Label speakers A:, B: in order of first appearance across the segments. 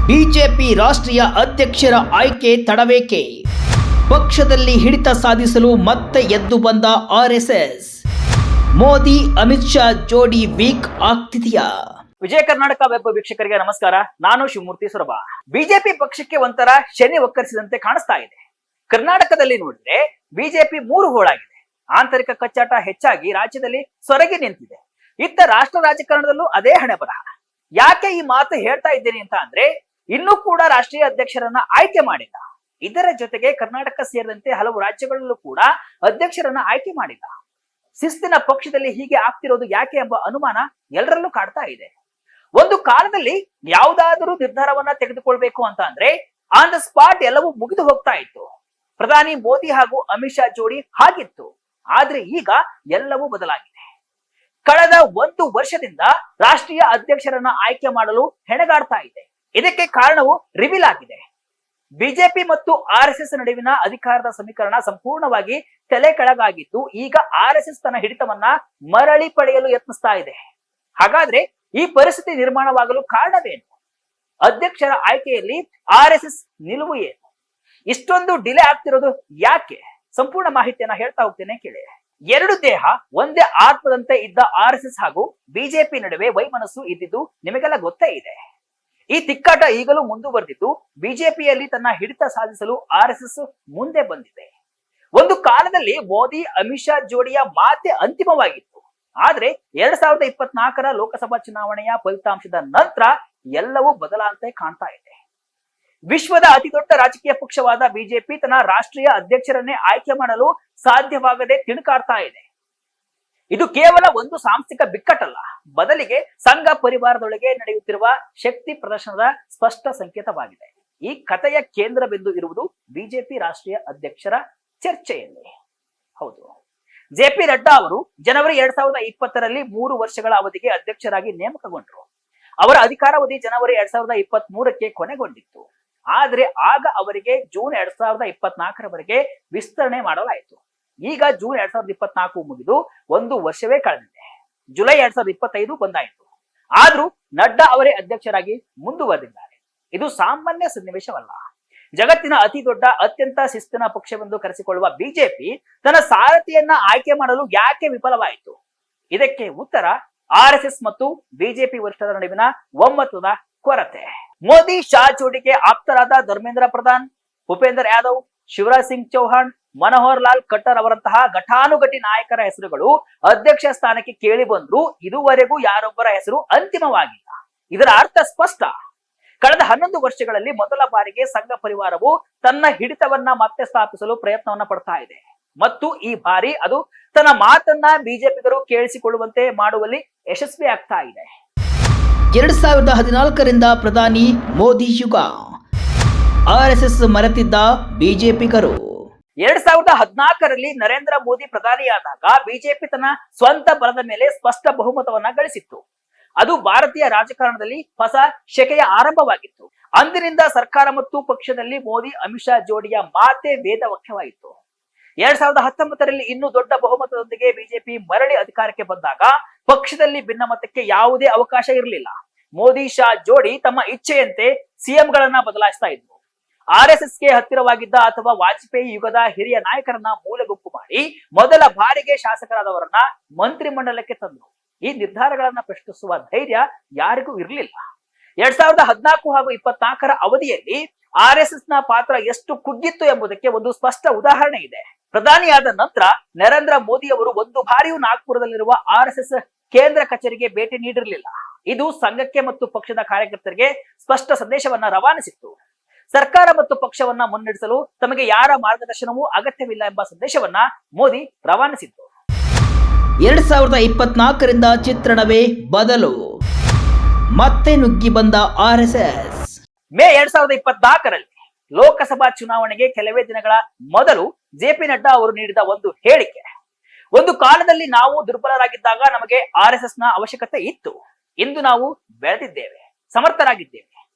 A: BJP ರಾಷ್ಟ್ರೀಯ ಅಧ್ಯಕ್ಷರ ಆಯ್ಕೆ ತಡವೇಕೆ? ಪಕ್ಷದಲ್ಲಿ ಹಿಡಿತ ಸಾಧಿಸಲು ಮತ್ತೆ ಎದ್ದು ಬಂದ ಆರ್ಎಸ್ಎಸ್. ಮೋದಿ ಅಮಿತ್ ಶಾ ಜೋಡಿ ವೀಕ್ ಆಗ್ತಿದೆಯಾ?
B: ವಿಜಯ ಕರ್ನಾಟಕ ವೆಬ್ ವೀಕ್ಷಕರಿಗೆ ನಮಸ್ಕಾರ. ನಾನು ಶಿವಮೂರ್ತಿ ಸೊರಬ. ಬಿಜೆಪಿ ಪಕ್ಷಕ್ಕೆ ಒಂಥರ ಶನಿ ಒಕ್ಕರಿಸಿದಂತೆ ಕಾಣಿಸ್ತಾ ಇದೆ. ಕರ್ನಾಟಕದಲ್ಲಿ ನೋಡಿದ್ರೆ ಬಿಜೆಪಿ 3 ಹೋಳಾಗಿದೆ. ಆಂತರಿಕ ಕಚ್ಚಾಟ ಹೆಚ್ಚಾಗಿ ರಾಜ್ಯದಲ್ಲಿ ಸೊರಗಿ ನಿಂತಿದೆ. ಇತ್ತ ರಾಷ್ಟ್ರ ರಾಜಕಾರಣದಲ್ಲೂ ಅದೇ ಹಣೆ ಬರಹ. ಯಾಕೆ ಈ ಮಾತು ಹೇಳ್ತಾ ಇದ್ದೇನೆ ಅಂತ ಅಂದ್ರೆ, ಇನ್ನೂ ಕೂಡ ರಾಷ್ಟ್ರೀಯ ಅಧ್ಯಕ್ಷರನ್ನ ಆಯ್ಕೆ ಮಾಡಿಲ್ಲ. ಇದರ ಜೊತೆಗೆ ಕರ್ನಾಟಕ ಸೇರಿದಂತೆ ಹಲವು ರಾಜ್ಯಗಳಲ್ಲೂ ಕೂಡ ಅಧ್ಯಕ್ಷರನ್ನ ಆಯ್ಕೆ ಮಾಡಿಲ್ಲ. ಶಿಸ್ತಿನ ಪಕ್ಷದಲ್ಲಿ ಹೀಗೆ ಆಗ್ತಿರೋದು ಯಾಕೆ ಎಂಬ ಅನುಮಾನ ಎಲ್ಲರಲ್ಲೂ ಕಾಡ್ತಾ ಇದೆ. ಒಂದು ಕಾಲದಲ್ಲಿ ಯಾವುದಾದರೂ ನಿರ್ಧಾರವನ್ನ ತೆಗೆದುಕೊಳ್ಬೇಕು ಅಂತ ಅಂದ್ರೆ ಆನ್ ದ ಸ್ಪಾಟ್ ಎಲ್ಲವೂ ಮುಗಿದು ಹೋಗ್ತಾ ಇತ್ತು. ಪ್ರಧಾನಿ ಮೋದಿ ಹಾಗೂ ಅಮಿತ್ ಶಾ ಜೋಡಿ ಹಾಗಿತ್ತು. ಆದ್ರೆ ಈಗ ಎಲ್ಲವೂ ಬದಲಾಗಿದೆ. ಕಳೆದ 1 ವರ್ಷದಿಂದ ರಾಷ್ಟ್ರೀಯ ಅಧ್ಯಕ್ಷರನ್ನ ಆಯ್ಕೆ ಮಾಡಲು ಹೆಣಗಾಡ್ತಾ ಇದೆ. ಇದಕ್ಕೆ ಕಾರಣವು ರಿವೀಲ್ ಆಗಿದೆ. ಬಿಜೆಪಿ ಮತ್ತು ಆರ್ಎಸ್ಎಸ್ ನಡುವಿನ ಅಧಿಕಾರದ ಸಮೀಕರಣ ಸಂಪೂರ್ಣವಾಗಿ ತಲೆ ಕೆಳಗಾಗಿದ್ದು, ಈಗ ಆರ್ಎಸ್ಎಸ್ ತನ್ನ ಹಿಡಿತವನ್ನ ಮರಳಿ ಪಡೆಯಲು ಯತ್ನಿಸ್ತಾ ಇದೆ. ಹಾಗಾದ್ರೆ ಈ ಪರಿಸ್ಥಿತಿ ನಿರ್ಮಾಣವಾಗಲು ಕಾರಣವೇನು? ಅಧ್ಯಕ್ಷರ ಆಯ್ಕೆಯಲ್ಲಿ ಆರ್ಎಸ್ಎಸ್ ನಿಲುವು ಏನು? ಇಷ್ಟೊಂದು ಡಿಲೇ ಆಗ್ತಿರೋದು ಯಾಕೆ? ಸಂಪೂರ್ಣ ಮಾಹಿತಿಯನ್ನ ಹೇಳ್ತಾ ಹೋಗ್ತೇನೆ, ಕೇಳಿ. 2 ದೇಹ ಒಂದೇ ಆತ್ಮದಂತೆ ಇದ್ದ ಆರ್ಎಸ್ಎಸ್ ಹಾಗೂ ಬಿಜೆಪಿ ನಡುವೆ ವೈಮನಸ್ಸು ಇದ್ದಿದ್ದು ನಿಮಗೆಲ್ಲ ಗೊತ್ತೇ ಇದೆ. ಈ ತಿಕ್ಕಾಟ ಈಗಲೂ ಮುಂದುವರೆದಿದ್ದು, ಬಿಜೆಪಿಯಲ್ಲಿ ತನ್ನ ಹಿಡಿತ ಸಾಧಿಸಲು ಆರ್ಎಸ್ಎಸ್ ಮುಂದೆ ಬಂದಿದೆ. ಒಂದು ಕಾಲದಲ್ಲಿ ಮೋದಿ ಅಮಿತ್ ಶಾ ಜೋಡಿಯ ಮಾತೆ ಅಂತಿಮವಾಗಿತ್ತು. ಆದ್ರೆ 2024ರ ಲೋಕಸಭಾ ಚುನಾವಣೆಯ ಫಲಿತಾಂಶದ ನಂತರ ಎಲ್ಲವೂ ಬದಲಾದಂತೆ ಕಾಣ್ತಾ ಇದೆ. ವಿಶ್ವದ ಅತಿ ದೊಡ್ಡ ರಾಜಕೀಯ ಪಕ್ಷವಾದ ಬಿಜೆಪಿ ತನ್ನ ರಾಷ್ಟ್ರೀಯ ಅಧ್ಯಕ್ಷರನ್ನೇ ಆಯ್ಕೆ ಮಾಡಲು ಸಾಧ್ಯವಾಗದೆ ತಿಣುಕಾಡ್ತಾ ಇದೆ. ಇದು ಕೇವಲ ಒಂದು ಸಾಂಸ್ಥಿಕ ಬಿಕ್ಕಟ್ಟಲ್ಲ, ಬದಲಿಗೆ ಸಂಘ ಪರಿವಾರದೊಳಗೆ ನಡೆಯುತ್ತಿರುವ ಶಕ್ತಿ ಪ್ರದರ್ಶನದ ಸ್ಪಷ್ಟ ಸಂಕೇತವಾಗಿದೆ. ಈ ಕಥೆಯ ಕೇಂದ್ರ ಬಿಂದು ಇರುವುದು ಬಿಜೆಪಿ ರಾಷ್ಟ್ರೀಯ ಅಧ್ಯಕ್ಷರ ಚರ್ಚೆಯಲ್ಲಿ. ಹೌದು, ಜೆಪಿ ನಡ್ಡಾ ಅವರು ಜನವರಿ 2020ರಲ್ಲಿ 3 ವರ್ಷಗಳ ಅವಧಿಗೆ ಅಧ್ಯಕ್ಷರಾಗಿ ನೇಮಕಗೊಂಡರು. ಅವರ ಅಧಿಕಾರಾವಧಿ ಜನವರಿ 2023ಕ್ಕೆ ಕೊನೆಗೊಂಡಿತ್ತು. ಆದ್ರೆ ಆಗ ಅವರಿಗೆ ಜೂನ್ 2024ರವರೆಗೆ ವಿಸ್ತರಣೆ ಮಾಡಲಾಯಿತು. ಈಗ ಜೂನ್ 2024 ಮುಗಿದು 1 ವರ್ಷವೇ ಕಳೆದಿದೆ. ಜುಲೈ 2025 ಬಂದಾಯಿತು. ಆದ್ರೂ ನಡ್ಡಾ ಅವರೇ ಅಧ್ಯಕ್ಷರಾಗಿ ಮುಂದುವರೆದಿದ್ದಾರೆ. ಇದು ಸಾಮಾನ್ಯ ಸನ್ನಿವೇಶವಲ್ಲ. ಜಗತ್ತಿನ ಅತಿ ದೊಡ್ಡ ಅತ್ಯಂತ ಶಿಸ್ತಿನ ಪಕ್ಷವೆಂದು ಕರೆಸಿಕೊಳ್ಳುವ ಬಿಜೆಪಿ ತನ್ನ ಸಾರಥಿಯನ್ನ ಆಯ್ಕೆ ಮಾಡಲು ಯಾಕೆ ವಿಫಲವಾಯಿತು? ಇದಕ್ಕೆ ಉತ್ತರ ಆರ್ಎಸ್ಎಸ್ ಮತ್ತು ಬಿಜೆಪಿ ವರಿಷ್ಠರ ನಡುವಿನ ಒಮ್ಮತದ ಕೊರತೆ. ಮೋದಿ ಶಾ ಜೋಡಿಗೆ ಆಪ್ತರಾದ ಧರ್ಮೇಂದ್ರ ಪ್ರಧಾನ್, ಭೂಪೇಂದರ್ ಯಾದವ್, ಶಿವರಾಜ್ ಸಿಂಗ್ ಚೌಹಾಣ್, ಮನೋಹರ್ ಲಾಲ್ ಖಟ್ಟರ್ ಅವರಂತಹ ಘಟಾನುಘಟಿ ನಾಯಕರ ಹೆಸರುಗಳು ಅಧ್ಯಕ್ಷ ಸ್ಥಾನಕ್ಕೆ ಕೇಳಿ ಬಂದ್ರು. ಇದುವರೆಗೂ ಯಾರೊಬ್ಬರ ಹೆಸರು ಅಂತಿಮವಾಗಿಲ್ಲ. ಇದರ ಅರ್ಥ ಸ್ಪಷ್ಟ. ಕಳೆದ 11 ವರ್ಷಗಳಲ್ಲಿ ಮೊದಲ ಬಾರಿಗೆ ಸಂಘ ಪರಿವಾರವು ತನ್ನ ಹಿಡಿತವನ್ನ ಮತ್ತೆ ಸ್ಥಾಪಿಸಲು ಪ್ರಯತ್ನವನ್ನ ಪಡ್ತಾ ಇದೆ. ಮತ್ತು ಈ ಬಾರಿ ಅದು ತನ್ನ ಮಾತನ್ನ ಬಿಜೆಪಿಗರು ಕೇಳಿಸಿಕೊಳ್ಳುವಂತೆ ಮಾಡುವಲ್ಲಿ ಯಶಸ್ವಿ ಆಗ್ತಾ ಇದೆ.
A: 2014ರಿಂದ ಪ್ರಧಾನಿ ಮೋದಿ ಯುಗ. ಆರ್ಎಸ್ಎಸ್ ಮರೆತಿದ್ದ ಬಿಜೆಪಿಗರು.
B: 2014ರಲ್ಲಿ ನರೇಂದ್ರ ಮೋದಿ ಪ್ರಧಾನಿಯಾದಾಗ ಬಿಜೆಪಿ ತನ್ನ ಸ್ವಂತ ಬಲದ ಮೇಲೆ ಸ್ಪಷ್ಟ ಬಹುಮತವನ್ನ ಗಳಿಸಿತ್ತು. ಅದು ಭಾರತೀಯ ರಾಜಕಾರಣದಲ್ಲಿ ಹೊಸ ಶಕೆಯ ಆರಂಭವಾಗಿತ್ತು. ಅಂದಿನಿಂದ ಸರ್ಕಾರ ಮತ್ತು ಪಕ್ಷದಲ್ಲಿ ಮೋದಿ ಅಮಿತ್ ಶಾ ಜೋಡಿಯ ಮಾತೆ ವೇದವಾಕ್ಯವಾಯಿತು. 2019ರಲ್ಲಿ ಇನ್ನೂ ದೊಡ್ಡ ಬಹುಮತದೊಂದಿಗೆ ಬಿಜೆಪಿ ಮರಳಿ ಅಧಿಕಾರಕ್ಕೆ ಬಂದಾಗ ಪಕ್ಷದಲ್ಲಿ ಭಿನ್ನಮತಕ್ಕೆ ಯಾವುದೇ ಅವಕಾಶ ಇರಲಿಲ್ಲ. ಮೋದಿ ಶಾ ಜೋಡಿ ತಮ್ಮ ಇಚ್ಛೆಯಂತೆ ಸಿಎಂಗಳನ್ನ ಬದಲಾಯಿಸ್ತಾ ಇದ್ರು. ಆರ್ಎಸ್ಎಸ್ಗೆ ಹತ್ತಿರವಾಗಿದ್ದ ಅಥವಾ ವಾಜಪೇಯಿ ಯುಗದ ಹಿರಿಯ ನಾಯಕರನ್ನ ಮೂಲಗುಂಪು ಮಾಡಿ ಮೊದಲ ಬಾರಿಗೆ ಶಾಸಕರಾದವರನ್ನ ಮಂತ್ರಿಮಂಡಲಕ್ಕೆ ತಂದ್ರು. ಈ ನಿರ್ಧಾರಗಳನ್ನ ಪ್ರಶ್ನಿಸುವ ಧೈರ್ಯ ಯಾರಿಗೂ ಇರಲಿಲ್ಲ. 2014 ಹಾಗೂ 24ರ ಅವಧಿಯಲ್ಲಿ ಆರ್ಎಸ್ಎಸ್ ನ ಪಾತ್ರ ಎಷ್ಟು ಕುಗ್ಗಿತ್ತು ಎಂಬುದಕ್ಕೆ ಒಂದು ಸ್ಪಷ್ಟ ಉದಾಹರಣೆ ಇದೆ. ಪ್ರಧಾನಿಯಾದ ನಂತರ ನರೇಂದ್ರ ಮೋದಿ ಅವರು ಒಂದು ಬಾರಿಯೂ ನಾಗ್ಪುರದಲ್ಲಿರುವ ಆರ್ಎಸ್ಎಸ್ ಕೇಂದ್ರ ಕಚೇರಿಗೆ ಭೇಟಿ ನೀಡಿರಲಿಲ್ಲ. ಇದು ಸಂಘಕ್ಕೆ ಮತ್ತು ಪಕ್ಷದ ಕಾರ್ಯಕರ್ತರಿಗೆ ಸ್ಪಷ್ಟ ಸಂದೇಶವನ್ನ ರವಾನಿಸಿತ್ತು. ಸರ್ಕಾರ ಮತ್ತು ಪಕ್ಷವನ್ನ ಮುನ್ನಡೆಸಲು ತಮಗೆ ಯಾರ ಮಾರ್ಗದರ್ಶನವೂ ಅಗತ್ಯವಿಲ್ಲ ಎಂಬ ಸಂದೇಶವನ್ನ ಮೋದಿ ರವಾನಿಸಿದ್ರು.
A: 2024ರಿಂದ ಚಿತ್ರಣವೇ ಬದಲು. ಮತ್ತೆ ನುಗ್ಗಿ ಬಂದ ಆರ್ಎಸ್ಎಸ್.
B: ಮೇ 2024ರಲ್ಲಿ ಲೋಕಸಭಾ ಚುನಾವಣೆಗೆ ಕೆಲವೇ ದಿನಗಳ ಮೊದಲು ಜೆಪಿ ನಡ್ಡಾ ಅವರು ನೀಡಿದ ಒಂದು ಹೇಳಿಕೆ. ಒಂದು ಕಾಲದಲ್ಲಿ ನಾವು ದುರ್ಬಲರಾಗಿದ್ದಾಗ ನಮಗೆ ಆರ್ಎಸ್ಎಸ್ ನ ಅವಶ್ಯಕತೆ ಇತ್ತು. ಇಂದು ನಾವು ಬೆಳೆದಿದ್ದೇವೆ, ಸಮರ್ಥರಾಗಿದ್ದೇವೆ.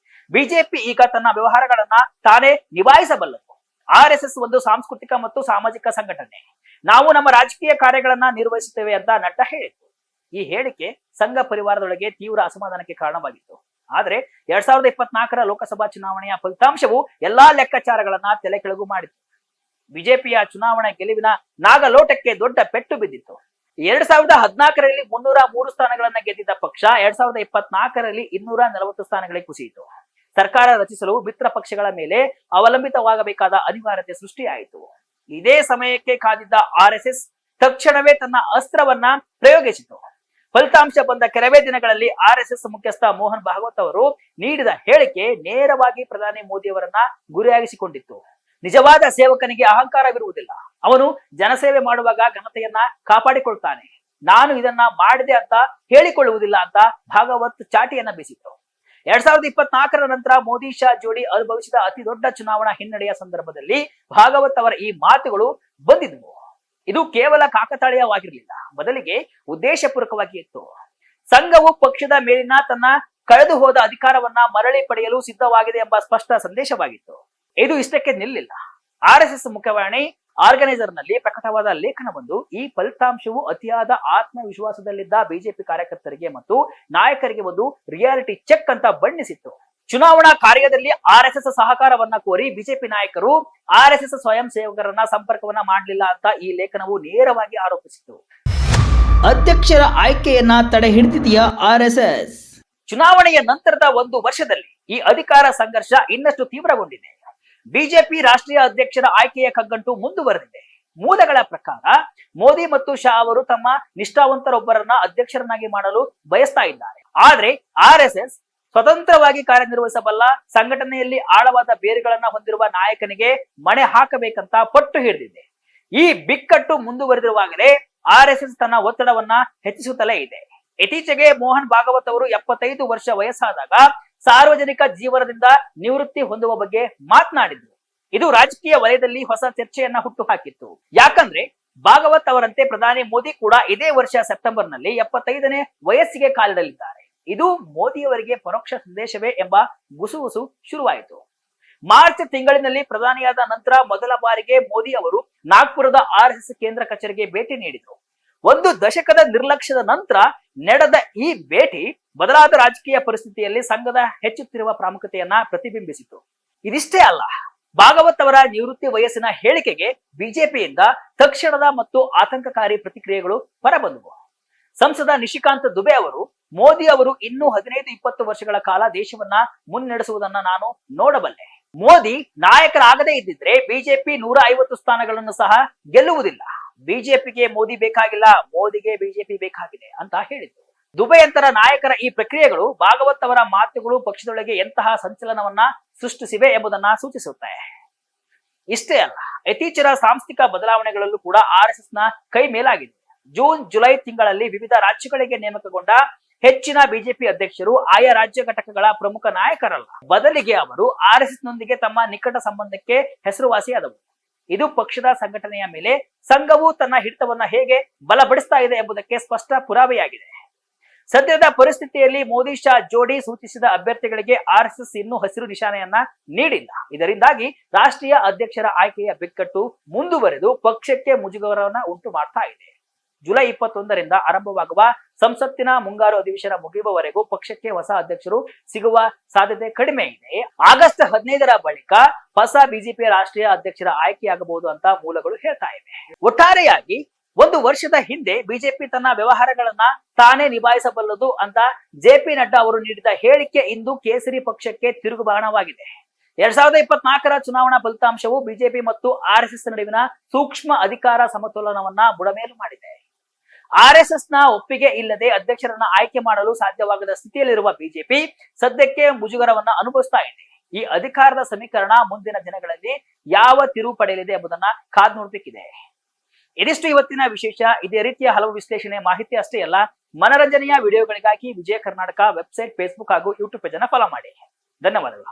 B: ಬಿಜೆಪಿ ಈಗ ತನ್ನ ವ್ಯವಹಾರಗಳನ್ನ ತಾನೇ ನಿಭಾಯಿಸಬಲ್ಲದು. ಆರ್ಎಸ್ಎಸ್ ಒಂದು ಸಾಂಸ್ಕೃತಿಕ ಮತ್ತು ಸಾಮಾಜಿಕ ಸಂಘಟನೆ. ನಾವು ನಮ್ಮ ರಾಜಕೀಯ ಕಾರ್ಯಗಳನ್ನ ನಿರ್ವಹಿಸುತ್ತೇವೆ ಅಂತ ನಡ್ಡಾ ಹೇಳಿದ್ರು. ಈ ಹೇಳಿಕೆ ಸಂಘ ಪರಿವಾರದೊಳಗೆ ತೀವ್ರ ಅಸಮಾಧಾನಕ್ಕೆ ಕಾರಣವಾಗಿತ್ತು. ಆದ್ರೆ 2024ರ ಲೋಕಸಭಾ ಚುನಾವಣೆಯ ಫಲಿತಾಂಶವು ಎಲ್ಲಾ ಲೆಕ್ಕಾಚಾರಗಳನ್ನ ತಲೆ ಕೆಳಗು ಮಾಡಿತು. ಬಿಜೆಪಿಯ ಚುನಾವಣಾ ಗೆಲುವಿನ ನಾಗಲೋಟಕ್ಕೆ ದೊಡ್ಡ ಪೆಟ್ಟು ಬಿದ್ದಿತ್ತು. 2014ರಲ್ಲಿ 303 ಸ್ಥಾನಗಳನ್ನ ಗೆದ್ದಿದ್ದ ಪಕ್ಷ 2024ರಲ್ಲಿ 240 ಸ್ಥಾನಗಳಿಗೆ ಕುಸಿಯಿತು. ಸರ್ಕಾರ ರಚಿಸಲು ಮಿತ್ರ ಪಕ್ಷಗಳ ಮೇಲೆ ಅವಲಂಬಿತವಾಗಬೇಕಾದ ಅನಿವಾರ್ಯತೆ ಸೃಷ್ಟಿಯಾಯಿತು. ಇದೇ ಸಮಯಕ್ಕೆ ಕಾದಿದ್ದ RSS ತಕ್ಷಣವೇ ತನ್ನ ಅಸ್ತ್ರವನ್ನ ಪ್ರಯೋಗಿಸಿತು. ಫಲಿತಾಂಶ ಬಂದ ಕೆಲವೇ ದಿನಗಳಲ್ಲಿ RSS ಮುಖ್ಯಸ್ಥ ಮೋಹನ್ ಭಾಗವತ್ ಅವರು ನೀಡಿದ ಹೇಳಿಕೆ ನೇರವಾಗಿ ಪ್ರಧಾನಿ ಮೋದಿ ಅವರನ್ನ ಗುರಿಯಾಗಿಸಿಕೊಂಡಿತ್ತು. ನಿಜವಾದ ಸೇವಕನಿಗೆ ಅಹಂಕಾರವಿರುವುದಿಲ್ಲ. ಅವನು ಜನಸೇವೆ ಮಾಡುವಾಗ ಘನತೆಯನ್ನ ಕಾಪಾಡಿಕೊಳ್ತಾನೆ. ನಾನು ಇದನ್ನ ಮಾಡಿದೆ ಅಂತ ಹೇಳಿಕೊಳ್ಳುವುದಿಲ್ಲ ಅಂತ ಭಾಗವತ್ ಚಾಟಿಯನ್ನ ಬೀಸಿತು. 2024ರ ನಂತರ ಮೋದಿ ಶಾ ಜೋಡಿ ಅನುಭವಿಸಿದ ಅತಿ ದೊಡ್ಡ ಚುನಾವಣಾ ಹಿನ್ನಡೆಯ ಸಂದರ್ಭದಲ್ಲಿ ಭಾಗವತ್ ಅವರ ಈ ಮಾತುಗಳು ಬಂದಿದ್ವು. ಇದು ಕೇವಲ ಕಾಕತಾಳೀಯವಾಗಿರಲಿಲ್ಲ, ಬದಲಿಗೆ ಉದ್ದೇಶಪೂರ್ವಕವಾಗಿ ಇತ್ತು. ಸಂಘವು ಪಕ್ಷದ ಮೇಲಿನ ತನ್ನ ಕಳೆದು ಹೋದ ಅಧಿಕಾರವನ್ನ ಮರಳಿ ಪಡೆಯಲು ಸಿದ್ಧವಾಗಿದೆ ಎಂಬ ಸ್ಪಷ್ಟ ಸಂದೇಶವಾಗಿತ್ತು. ಇದು ಇಷ್ಟಕ್ಕೆ ನಿಲ್ಲಿಲ್ಲ. RSS ಮುಖ್ಯವಾಣಿ ಆರ್ಗನೈಸರ್ ನಲ್ಲಿ ಪ್ರಕಟವಾದ ಲೇಖನವೊಂದು ಈ ಫಲಿತಾಂಶವು ಅತಿಯಾದ ಆತ್ಮವಿಶ್ವಾಸದಲ್ಲಿದ್ದ ಬಿಜೆಪಿ ಕಾರ್ಯಕರ್ತರಿಗೆ ಮತ್ತು ನಾಯಕರಿಗೆ ಒಂದು ರಿಯಾಲಿಟಿ ಚೆಕ್ ಅಂತ ಬಣ್ಣಿಸಿತ್ತು. ಚುನಾವಣಾ ಕಾರ್ಯದಲ್ಲಿ RSS ಸಹಕಾರವನ್ನ ಕೋರಿ ಬಿಜೆಪಿ ನಾಯಕರು RSS ಸ್ವಯಂ ಸೇವಕರನ್ನ ಸಂಪರ್ಕವನ್ನ ಮಾಡಲಿಲ್ಲ ಅಂತ ಈ ಲೇಖನವು ನೇರವಾಗಿ ಆರೋಪಿಸಿತು.
A: ಅಧ್ಯಕ್ಷರ ಆಯ್ಕೆಯನ್ನ ತಡೆ ಹಿಡಿದಿದೆಯಾ RSS?
B: ಚುನಾವಣೆಯ ನಂತರದ 1 ವರ್ಷದಲ್ಲಿ ಈ ಅಧಿಕಾರ ಸಂಘರ್ಷ ಇನ್ನಷ್ಟು ತೀವ್ರಗೊಂಡಿದೆ. ಬಿಜೆಪಿ ರಾಷ್ಟ್ರೀಯ ಅಧ್ಯಕ್ಷರ ಆಯ್ಕೆಯ ಕಗ್ಗಂಟು ಮುಂದುವರೆದಿದೆ. ಮೂಲಗಳ ಪ್ರಕಾರ ಮೋದಿ ಮತ್ತು ಶಾ ಅವರು ತಮ್ಮ ನಿಷ್ಠಾವಂತರೊಬ್ಬರನ್ನ ಅಧ್ಯಕ್ಷರನ್ನಾಗಿ ಮಾಡಲು ಬಯಸ್ತಾ ಇದ್ದಾರೆ. ಆದ್ರೆ RSS ಸ್ವತಂತ್ರವಾಗಿ ಕಾರ್ಯನಿರ್ವಹಿಸಬಲ್ಲ, ಸಂಘಟನೆಯಲ್ಲಿ ಆಳವಾದ ಬೇರುಗಳನ್ನ ಹೊಂದಿರುವ ನಾಯಕನಿಗೆ ಮಣೆ ಹಾಕಬೇಕಂತ ಪಟ್ಟು ಹಿಡಿದಿದೆ. ಈ ಬಿಕ್ಕಟ್ಟು ಮುಂದುವರೆದಿರುವಾಗಲೇ RSS ತನ್ನ ಒತ್ತಡವನ್ನ ಹೆಚ್ಚಿಸುತ್ತಲೇ ಇದೆ. ಇತ್ತೀಚೆಗೆ ಮೋಹನ್ ಭಾಗವತ್ ಅವರು 75 ವರ್ಷ ವಯಸ್ಸಾದಾಗ ಸಾರ್ವಜನಿಕ ಜೀವನದಿಂದ ನಿವೃತ್ತಿ ಹೊಂದುವ ಬಗ್ಗೆ ಮಾತನಾಡಿದ್ರು. ಇದು ರಾಜಕೀಯ ವಲಯದಲ್ಲಿ ಹೊಸ ಚರ್ಚೆಯನ್ನ ಹುಟ್ಟುಹಾಕಿತ್ತು. ಯಾಕಂದ್ರೆ ಭಾಗವತ್ ಅವರಂತೆ ಪ್ರಧಾನಿ ಮೋದಿ ಕೂಡ ಇದೇ ವರ್ಷ ಸೆಪ್ಟೆಂಬರ್ನಲ್ಲಿ 75ನೇ ವಯಸ್ಸಿಗೆ ಕಾಲಿಡಲಿದ್ದಾರೆ. ಇದು ಮೋದಿಯವರಿಗೆ ಪರೋಕ್ಷ ಸಂದೇಶವೇ ಎಂಬ ಗುಸುಗುಸು ಶುರುವಾಯಿತು. ಮಾರ್ಚ್ ತಿಂಗಳಿನಲ್ಲಿ ಪ್ರಧಾನಿಯಾದ ನಂತರ ಮೊದಲ ಬಾರಿಗೆ ಮೋದಿ ಅವರು ನಾಗ್ಪುರದ RSS ಕೇಂದ್ರ ಕಚೇರಿಗೆ ಭೇಟಿ ನೀಡಿದರು. 1 ದಶಕದ ನಿರ್ಲಕ್ಷ್ಯದ ನಂತರ ನಡೆದ ಈ ಭೇಟಿ ಬದಲಾದ ರಾಜಕೀಯ ಪರಿಸ್ಥಿತಿಯಲ್ಲಿ ಸಂಘದ ಹೆಚ್ಚುತ್ತಿರುವ ಪ್ರಾಮುಖ್ಯತೆಯನ್ನ ಪ್ರತಿಬಿಂಬಿಸಿತು. ಇದಿಷ್ಟೇ ಅಲ್ಲ, ಭಾಗವತ್ ಅವರ ನಿವೃತ್ತಿ ವಯಸ್ಸಿನ ಹೇಳಿಕೆಗೆ ಬಿಜೆಪಿಯಿಂದ ತಕ್ಷಣದ ಮತ್ತು ಆತಂಕಕಾರಿ ಪ್ರತಿಕ್ರಿಯೆಗಳು ಹೊರಬಂದವು. ಸಂಸದ ನಿಶಿಕಾಂತ್ ದುಬೆ ಅವರು, ಮೋದಿ ಅವರು ಇನ್ನೂ 15-20 ವರ್ಷಗಳ ಕಾಲ ದೇಶವನ್ನ ಮುನ್ನಡೆಸುವುದನ್ನ ನಾನು ನೋಡಬಲ್ಲೆ. ಮೋದಿ ನಾಯಕರಾಗದೇ ಇದ್ದಿದ್ರೆ ಬಿಜೆಪಿ 150 ಸ್ಥಾನಗಳನ್ನು ಸಹ ಗೆಲ್ಲುವುದಿಲ್ಲ. ಬಿಜೆಪಿಗೆ ಮೋದಿ ಬೇಕಾಗಿಲ್ಲ, ಮೋದಿಗೆ ಬಿಜೆಪಿ ಬೇಕಾಗಿದೆ ಅಂತ ಹೇಳಿದ್ರು. ದುಬೆಯಂತರ ನಾಯಕರ ಈ ಪ್ರಕ್ರಿಯೆಗಳು ಭಾಗವತ್ ಅವರ ಮಾತುಗಳು ಪಕ್ಷದೊಳಗೆ ಎಂತಹ ಸಂಚಲನವನ್ನ ಸೃಷ್ಟಿಸಿವೆ ಎಂಬುದನ್ನ ಸೂಚಿಸುತ್ತೆ. ಇಷ್ಟೇ ಅಲ್ಲ, ಇತ್ತೀಚಿನ ಸಾಂಸ್ಥಿಕ ಬದಲಾವಣೆಗಳಲ್ಲೂ ಕೂಡ RSS ನ ಕೈ ಮೇಲಾಗಿದೆ. ಜೂನ್ ಜುಲೈ ತಿಂಗಳಲ್ಲಿ ವಿವಿಧ ರಾಜ್ಯಗಳಿಗೆ ನೇಮಕಗೊಂಡ ಹೆಚ್ಚಿನ ಬಿಜೆಪಿ ಅಧ್ಯಕ್ಷರು ಆಯಾ ರಾಜ್ಯ ಘಟಕಗಳ ಪ್ರಮುಖ ನಾಯಕರಲ್ಲ, ಬದಲಿಗೆ ಅವರು RSS ನೊಂದಿಗೆ ತಮ್ಮ ನಿಕಟ ಸಂಬಂಧಕ್ಕೆ ಹೆಸರುವಾಸಿಯಾದವರು. ಇದು ಪಕ್ಷದ ಸಂಘಟನೆಯ ಮೇಲೆ ಸಂಘವು ತನ್ನ ಹಿಡಿತವನ್ನ ಹೇಗೆ ಬಲಪಡಿಸ್ತಾ ಇದೆ ಎಂಬುದಕ್ಕೆ ಸ್ಪಷ್ಟ ಪುರಾವೆಯಾಗಿದೆ. ಸದ್ಯದ ಪರಿಸ್ಥಿತಿಯಲ್ಲಿ ಮೋದಿ ಶಾ ಜೋಡಿ ಸೂಚಿಸಿದ ಅಭ್ಯರ್ಥಿಗಳಿಗೆ RSS ಇನ್ನೂ ಹಸಿರು ನಿಶಾನೆಯನ್ನ ನೀಡಿಲ್ಲ. ಇದರಿಂದಾಗಿ ರಾಷ್ಟ್ರೀಯ ಅಧ್ಯಕ್ಷರ ಆಯ್ಕೆಯ ಬಿಕ್ಕಟ್ಟು ಮುಂದುವರೆದು ಪಕ್ಷಕ್ಕೆ ಮುಜುಗರವನ್ನ ಉಂಟು ಮಾಡ್ತಾ ಇದೆ. ಜುಲೈ 21ರಿಂದ ಆರಂಭವಾಗುವ ಸಂಸತ್ತಿನ ಮುಂಗಾರು ಅಧಿವೇಶನ ಮುಗಿಯುವವರೆಗೂ ಪಕ್ಷಕ್ಕೆ ಹೊಸ ಅಧ್ಯಕ್ಷರು ಸಿಗುವ ಸಾಧ್ಯತೆ ಕಡಿಮೆ ಇದೆ. ಆಗಸ್ಟ್ 15ರ ಬಳಿಕ ಹೊಸ ಬಿಜೆಪಿ ರಾಷ್ಟ್ರೀಯ ಅಧ್ಯಕ್ಷರ ಆಯ್ಕೆಯಾಗಬಹುದು ಅಂತ ಮೂಲಗಳು ಹೇಳ್ತಾ ಇವೆ. ಒಟ್ಟಾರೆಯಾಗಿ 1 ವರ್ಷದ ಹಿಂದೆ ಬಿಜೆಪಿ ತನ್ನ ವ್ಯವಹಾರಗಳನ್ನ ತಾನೇ ನಿಭಾಯಿಸಬಲ್ಲದು ಅಂತ JP ನಡ್ಡಾ ಅವರು ನೀಡಿದ ಹೇಳಿಕೆ ಇಂದು ಕೇಸರಿ ಪಕ್ಷಕ್ಕೆ ತಿರುಗುಬಾಣವಾಗಿದೆ. 2024ರ ಚುನಾವಣಾ ಫಲಿತಾಂಶವು ಬಿಜೆಪಿ ಮತ್ತು RSS ನಡುವಿನ ಸೂಕ್ಷ್ಮ ಅಧಿಕಾರ ಸಮತೋಲನವನ್ನ ಬುಡಮೇಲು ಮಾಡಿದೆ. RSS ನ ಒಪ್ಪಿಗೆ ಇಲ್ಲದೆ ಅಧ್ಯಕ್ಷರನ್ನ ಆಯ್ಕೆ ಮಾಡಲು ಸಾಧ್ಯವಾಗದ ಸ್ಥಿತಿಯಲ್ಲಿರುವ ಬಿಜೆಪಿ ಸದ್ಯಕ್ಕೆ ಮುಜುಗರವನ್ನ ಅನುಭವಿಸ್ತಾ ಇದೆ. ಈ ಅಧಿಕಾರದ ಸಮೀಕರಣ ಮುಂದಿನ ದಿನಗಳಲ್ಲಿ ಯಾವ ತಿರುವು ಪಡೆಯಲಿದೆ ಎಂಬುದನ್ನ ಕಾದು ನೋಡಬೇಕಿದೆ. ಇದಿಷ್ಟು ಇವತ್ತಿನ ವಿಶೇಷ. ಇದೇ ರೀತಿಯ ಹಲವು ವಿಶ್ಲೇಷಣೆ ಮಾಹಿತಿ ಅಷ್ಟೇ ಅಲ್ಲ, ಮನರಂಜನೆಯ ವಿಡಿಯೋಗಳಿಗಾಗಿ ವಿಜಯ ಕರ್ನಾಟಕ ವೆಬ್ಸೈಟ್, ಫೇಸ್ಬುಕ್ ಹಾಗೂ ಯೂಟ್ಯೂಬ್ ಪೇಜ್ ಅನ್ನು ಫಾಲೋ ಮಾಡಿ. ಧನ್ಯವಾದಗಳು.